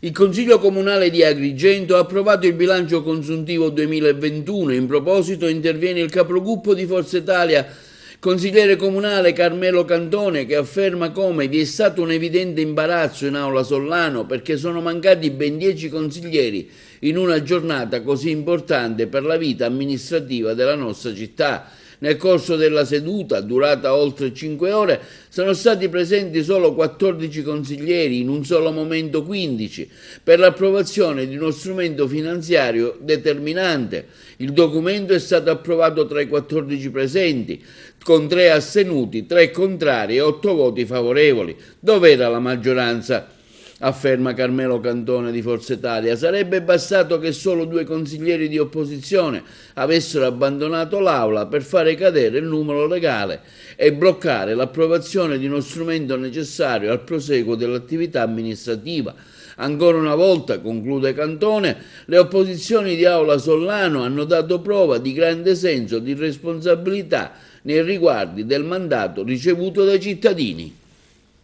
Il Consiglio Comunale di Agrigento ha approvato il bilancio consuntivo 2021. In proposito interviene il capogruppo di Forza Italia, consigliere comunale Carmelo Cantone, che afferma come vi è stato un evidente imbarazzo in aula Sollano perché sono mancati ben 10 consiglieri in una giornata così importante per la vita amministrativa della nostra città. Nel corso della seduta, durata oltre 5 ore, sono stati presenti solo 14 consiglieri, in un solo momento 15, per l'approvazione di uno strumento finanziario determinante. Il documento è stato approvato tra i 14 presenti, con 3 astenuti, 3 contrari e 8 voti favorevoli. Dov'era la maggioranza? Afferma Carmelo Cantone di Forza Italia. Sarebbe bastato che solo 2 consiglieri di opposizione avessero abbandonato l'aula per fare cadere il numero legale e bloccare l'approvazione di uno strumento necessario al proseguo dell'attività amministrativa. Ancora una volta, conclude Cantone, le opposizioni di aula Sollano hanno dato prova di grande senso di responsabilità nei riguardi del mandato ricevuto dai cittadini.